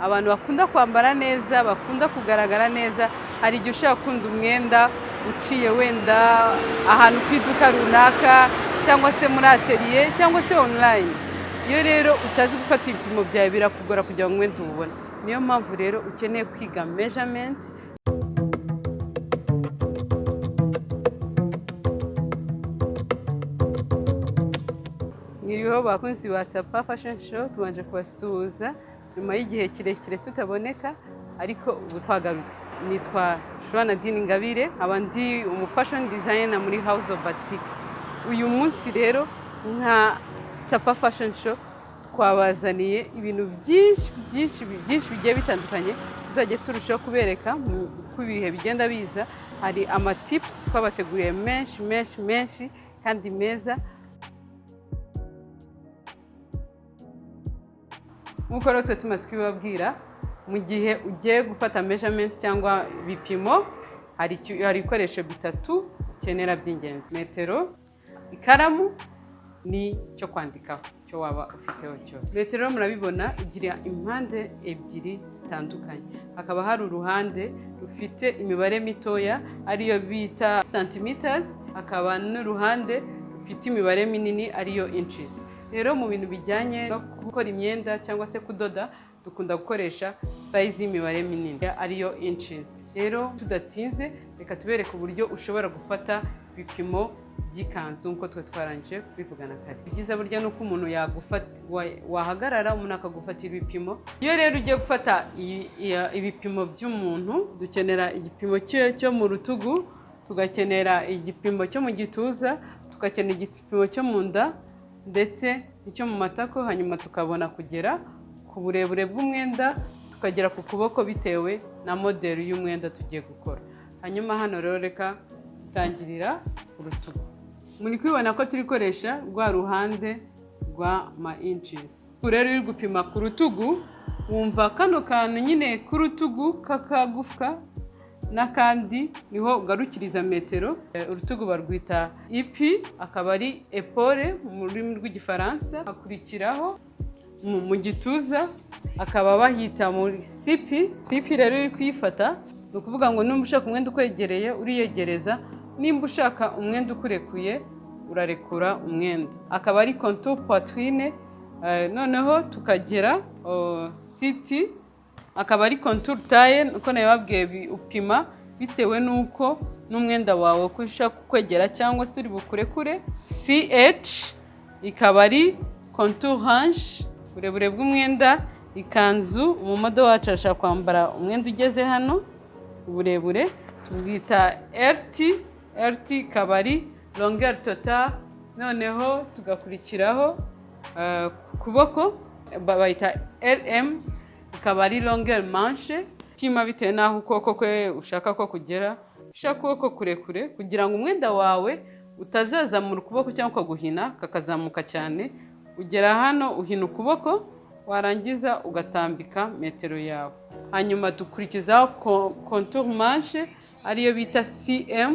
abantu bakunda kwambara neza, bakunda kugaragara neza. Hari igihe ushaka kunda umwenda uciye wenda ahantu ku iduka runaka cyangwa se muri atelier cyangwa se online. Iyo rero utazi gufata ibipimo byawe birakugora kugira ngo umwenda ubone. Niyo mpamvu rero ukeneye kwiga measurement. Ngiriho bakunzi ba Sapa Fashion Show, tubanje kubasuhuza nyuma y'igihe kirekire tutaboneka, ariko ubu twagarutse. Nitwa Ngabire, abandi fashion designer muri House of Batik. Uyu munsi rero nka Sapa Fashion Show twabazaniye ibintu byinshi bigiye bitandukanye. Tuzajya turushaho kubereka ku bihe bigenda biza. Hari ama tips twabateguriye menshi kandi meza. Nkuko rero twe tumaze kubibabwira, mu gihe ugiye gufata measurement cyangwa bipimo, hari ibikoresho bitatu ukenera by'ingenzi: metero, ikaramu ni cyo kwandikaho, cyo waba ufiteho cyo. Metero murabibona igira impande ebyiri zitandukanye. Hakaba hari uruhande rufite imibare mitoya ariyo bita centimeters, hakaba n'uruhande rufite imibare minini ariyo inches. Rero mu bintu bijyanye no gukora imyenda cyangwa se kudoda, dukunda gukoresha size y'imibare minini ariyo inches. Rero tudatinze, reka tubereke uburyo ushobora gufata ibipimo by'ikanzu nkuko twe twarangije kubivugana kare. Byiza burya nuko umuntu wahagarara umuntu akagufatira ibipimo. Iyo rero ugiye gufata ibipimo by'umuntu, dukenera igipimo cyo mu rutugu, tugakenera igipimo cyo mu gituza, tugakenera igipimo cyo mu nda ndetse icyo mu matako, hanyuma tukabona kugera ku burebure bw'umwenda, tukagera ku kuboko bitewe na model y'umwenda tugiye gukora. Hanyuma hano rero reka tutangirira urutugu. Muri kwibona ko turi koresha rwa ruhande rwa ma inches. Rero uri gupima ku rutugu, wumva kano kantu nyine ku rutugu kakagufwa n'akandi niho ugarukiriza metero. Urutugu barwita ipi, akaba ari epole mu rurimi rw'igifaransa. Hakurikiraho mu gituza akaba bahita muri sipi. Sipi rero uri kuyifata, ni ukuvuga ngo nimba ushaka umwenda ukwegereye uriyegereza, nimba ushaka umwenda ukurekuye urarekura umwenda. Akaba ari contour poitrine. Noneho tukagera siti, akaba ari contour taille. Uko nabibabwiye upima bitewe nuko n'umwenda wawe ko ushaka kwegera cyangwa se uri bukurekure. CH ikaba ari contour hanche, uburebure bw'umwenda. Ikanzu, umumodo wacu ashaka kwambara umwenda ugeze hano uburebure, tubwita RT ikaba ari longueur totale. Noneho tugakurikiraho kuboko bayita LM, ikaba ari longueur manche. Pima bitewe naho ukuboko kwe ushaka ko kugera. Ushaka ukuboko kurekure kugira ngo umwenda wawe utazazamura ukuboko cyangwa ukaguhina kakazamuka cyane, ugera hano uhina ukuboko, warangiza ugatambika metero yawe. Hanyuma dukurikizaho contour manche ariyo bita CM.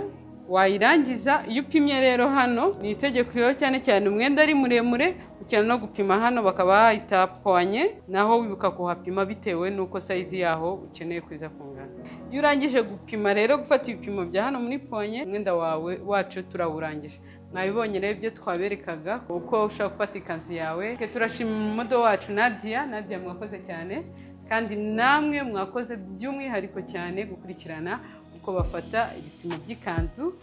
Wayirangiza iyo upimye rero hano, ni itegeko iyo cyane umwenda ari muremure ukeneye no gupima hano bakaba bahita poignée, naho wibuka kuhapima bitewe nuko size yaho ukeneye kuza kungana. Iyo urangije gupima rero gufata ibipimo bya hano muri poignée, umwenda wacu turawurangije. Nabibonye rero ibyo twaberekaga uko ushaka gufata ikanzu yawe. Turashima umumodo wacu Nadia mwakoze cyane, kandi namwe mwakoze by'umwihariko cyane gukurikirana uko bafata ibipimo by'ikanzu.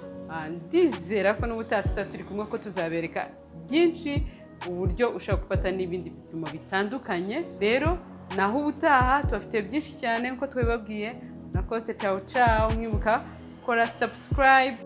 Ndizera ko n'ubutaha turi kumwe ko tuzabereka byinshi uburyo ushaka gufata n'ibindi bipimo bitandukanye. Rero naho ubutaha tubafite byinshi cyane nkuko twabibabwiye. Nakoze ciao, mwibuka kora subscribe.